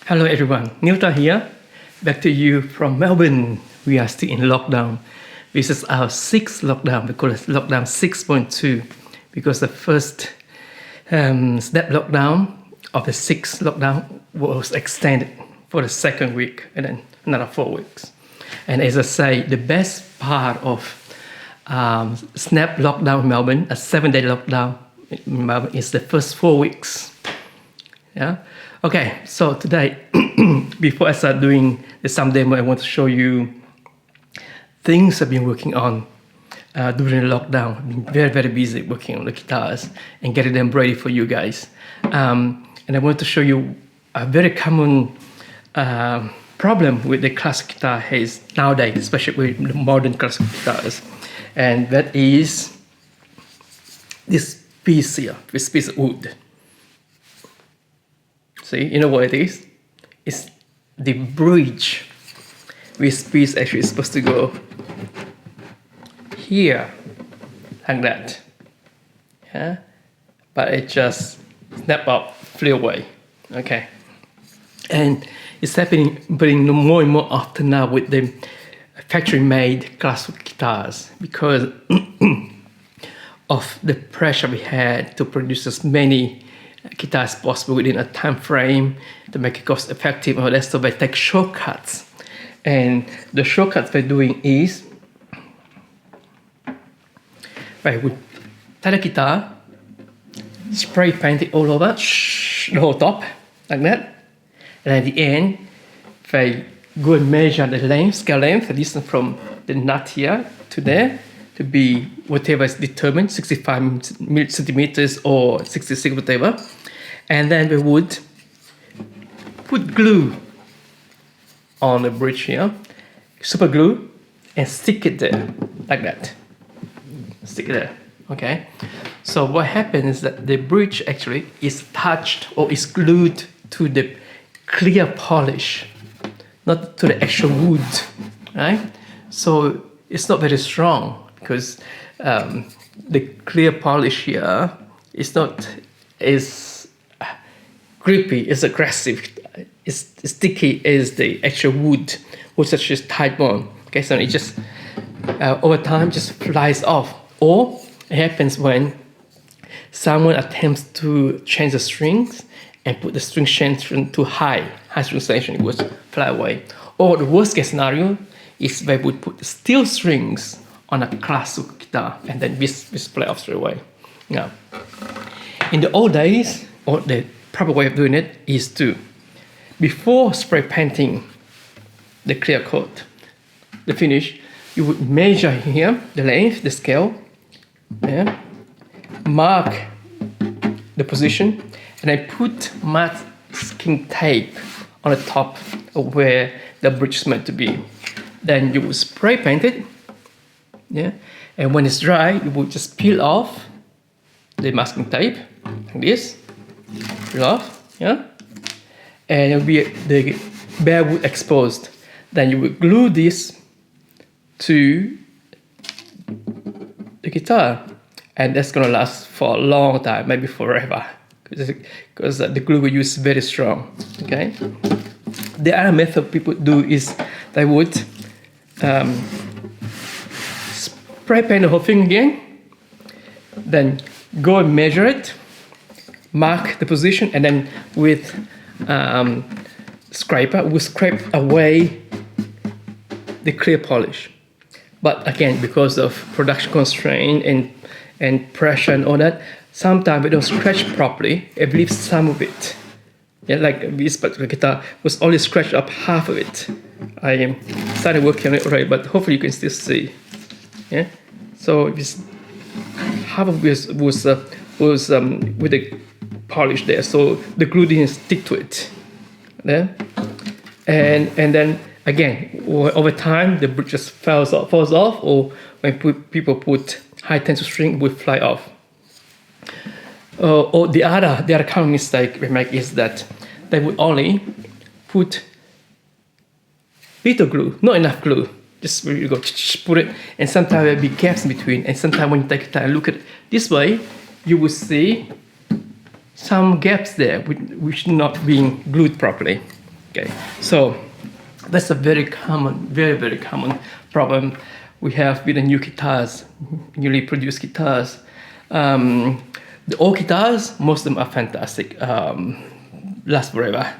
Hello everyone, Nilta here. Back to you from Melbourne. We are still in lockdown. This is our sixth lockdown. We call it lockdown 6.2 because the first step lockdown of the sixth lockdown was extended for the second week and then another 4 weeks. And as I say, the best part of snap lockdown in Melbourne, a 7-day lockdown in Melbourne, is the first 4 weeks. Yeah. Okay, so today, before I start doing the some demo, I want to show you things I've been working on during the lockdown. I've been very, very busy working on the guitars and getting them ready for you guys. And I want to show you a very common problem with the classic guitar is nowadays, especially with the modern classic guitars. And that is this piece here, this piece of wood. See, you know what it is? It's the bridge. This piece actually is supposed to go here, like that. Yeah, but it just snapped up, flew away. Okay, and it's happening more and more often now with the factory-made classic guitars because of the pressure we had to produce as many guitars possible within a time frame to make it cost effective and all that. So they take shortcuts, and the shortcuts they're doing is they would take the guitar, spray paint it all over the whole top like that, and at the end they go and measure the length, scale length, the distance from the nut here to there to be whatever is determined, 65 centimeters or 66 whatever, and then we would put glue on the bridge here, super glue, and stick it there like that. Stick it there, okay? So what happens is that the bridge actually is touched or is glued to the clear polish, not to the actual wood, right? So it's not very strong because the clear polish here is not as grippy, as aggressive, as sticky as the actual wood, which is just tight on. Okay, so it just over time just flies off. Or it happens when someone attempts to change the strings and put the string tension too high string tension, it would fly away. Or the worst case scenario is they would put steel strings on a classic guitar and then this play off straight away. Now, in the old days, or the proper way of doing it is to, before spray painting the clear coat, the finish, you would measure here the length, the scale, yeah, mark the position, and then put masking tape on the top of where the bridge is meant to be. Then you will spray paint it, yeah, and when it's dry, you will just peel off the masking tape like this, peel off, yeah, and it will be the bare wood exposed. Then you will glue this to the guitar, and that's gonna last for a long time, maybe forever, because the glue we use is very strong. Okay. The other method people do is they would spray paint the whole thing again, then go and measure it, mark the position, and then with scraper we'll scrape away the clear polish. But again, because of production constraint and pressure and all that, sometimes we don't scratch properly. I believe some of it. Yeah, like this particular guitar was only scratched up half of it. I started working on it already, but hopefully you can still see. Yeah, so this half of this was with the polish there, so the glue didn't stick to it. Yeah, and then again, over time the bridge just falls off, or when people put high tension string, it will fly off. Or the other common mistake we make is that they would only put little glue, not enough glue. Just you go put it, and sometimes there'll be gaps in between. And sometimes when you take time and look at it this way, you will see some gaps there which not being glued properly. Okay, so that's a very common, very common problem we have with the new guitars, newly produced guitars. The old guitars, most of them are fantastic, last forever.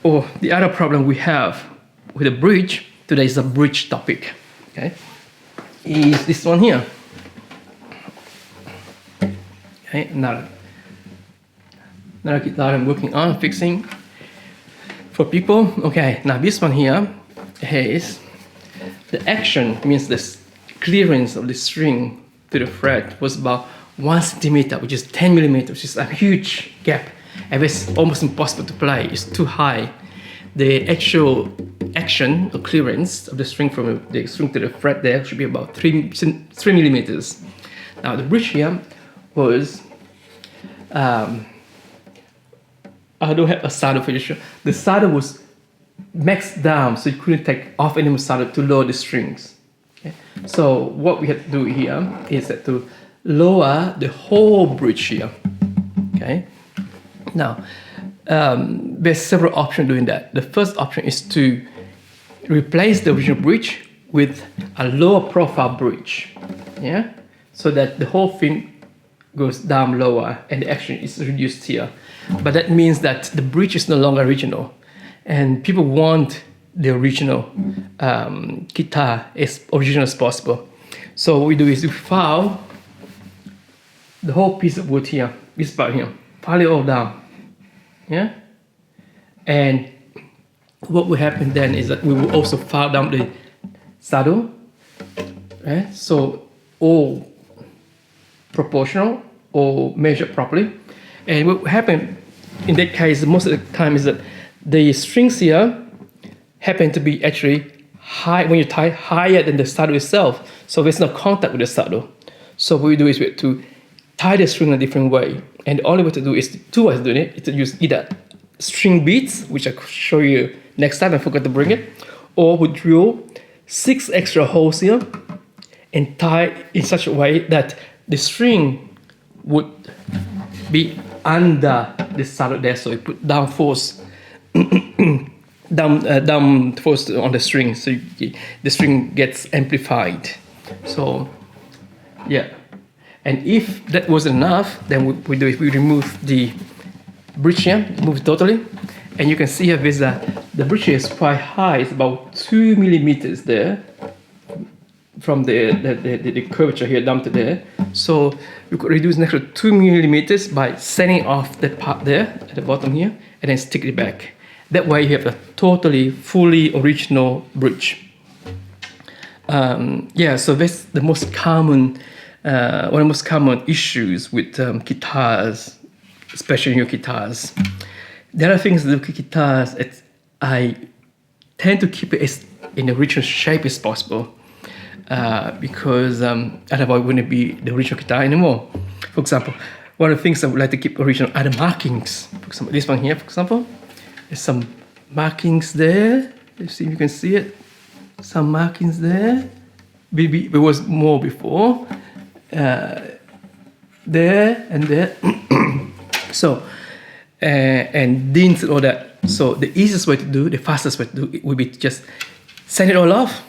Or the other problem we have with the bridge, today is a bridge topic, okay, is this one here. Okay, another guitar I'm working on, fixing for people. Okay, now this one here is the action, means the clearance of the string to the fret was about 1 centimeter, which is 10 millimeters, which is a huge gap, and it's almost impossible to play. It's too high. The actual action or clearance of the string from the string to the fret there should be about 3 millimeters. Now the bridge here was, I don't have a saddle for you. The saddle was maxed down, so you couldn't take off any more saddle to lower the strings. Okay? So what we have to do here is that to lower the whole bridge here. Okay. Now, there's several options doing that. The first option is to replace the original bridge with a lower profile bridge. Yeah. So that the whole thing goes down lower and the action is reduced here. But that means that the bridge is no longer original, and people want the original guitar as original as possible. So what we do is we file the whole piece of wood here, this part here, file it all down. Yeah? And what will happen then is that we will also file down the saddle. Right? So all proportional or measured properly. And what will happen in that case most of the time is that the strings here happen to be actually high, when you tie, higher than the saddle itself. So there's no contact with the saddle. So what we do is we have to tie the string in a different way. And the only way to do is two ways of doing it. Is to use either string beads, which I'll show you next time, I forgot to bring it, or we drill 6 extra holes here and tie in such a way that the string would be under the saddle there, so you put down force, down force on the string, so the string gets amplified. So, yeah. And if that wasn't enough, then what we do is we remove the bridge here, remove it totally, and you can see here there's the bridge here is quite high. It's about 2 millimeters there from the curvature here down to there. So you could reduce an extra 2 millimeters by sanding off that part there at the bottom here and then stick it back. That way you have a totally, fully original bridge. Yeah, so that's the most common, one of the most common issues with guitars, especially new guitars. The other things with guitars, I tend to keep it in the original shape as possible. Because otherwise it wouldn't be the original guitar anymore. For example, one of the things I would like to keep original are the markings. For example, this one here, for example, there's some markings there. Let's see if you can see it. Some markings there. Maybe there was more before. There and there. So, and dents and all that. So the easiest way to do, the fastest way to do it would be to just sand it all off,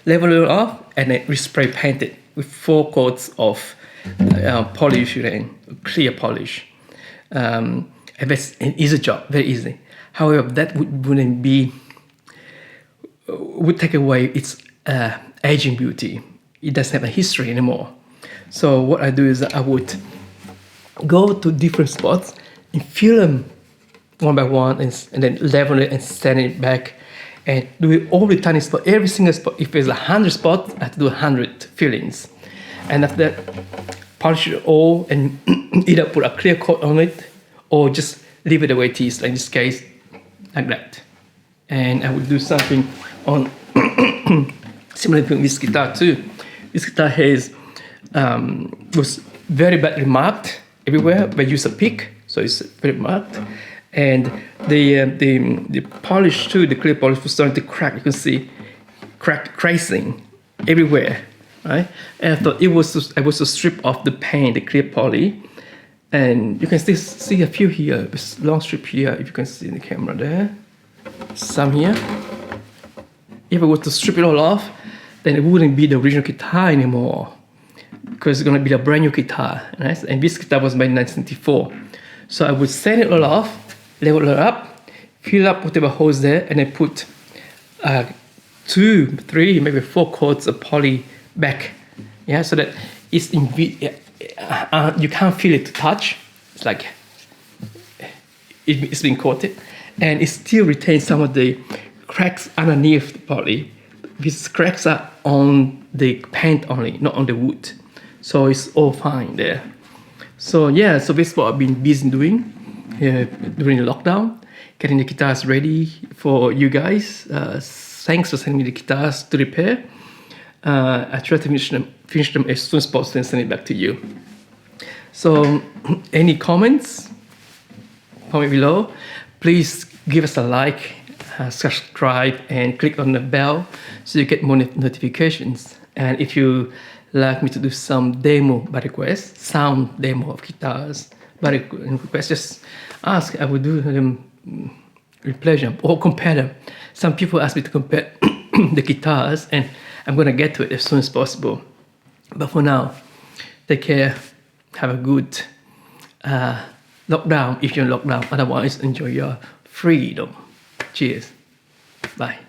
level it off, and then respray paint it with 4 coats of polyurethane, clear polish. And that's an easy job, very easy. However, that would take away its aging beauty. It doesn't have a history anymore. So what I do is I would go to different spots and fill them one by one, and then level it and sand it back. And do it all the tiny spot, every single spot. If there's 100 spots, I have to do 100 fillings. And after that, polish it all and either put a clear coat on it or just leave it the way it is, like in this case, like that. And I would do something on similar to this guitar too. This guitar was very badly marked everywhere. They use a pick, so it's very marked. And the polish too, the clear polish was starting to crack. You can see creasing everywhere, right? And I thought I was to strip off the paint, the clear poly, And you can still see a few here, this long strip here, if you can see in the camera there. Some here. If I were to strip it all off, then it wouldn't be the original guitar anymore, because it's gonna be a brand new guitar, right? And this guitar was made in 1994. So I would sand it all off, level it up, fill up whatever holes there, and then put 2, 3, maybe 4 coats of poly back, yeah, so that it's you can't feel it to touch. It's like it's been coated, and it still retains some of the cracks underneath the poly. These cracks are on the paint only, not on the wood, so it's all fine there. So yeah, so this is what I've been busy doing during the lockdown, getting the guitars ready for you guys. Thanks for sending me the guitars to repair. I try to finish them as soon as possible and send it back to you. So any comments? Comment below. Please give us a like, subscribe, and click on the bell so you get more notifications. And if you like me to do some demo by request, sound demo of guitars by request, just ask. I will do them with pleasure, or compare them. Some people ask me to compare the guitars, and I'm gonna get to it as soon as possible. But for now, take care. Have a good lockdown if you're in lockdown. Otherwise, enjoy your freedom. Cheers. Bye.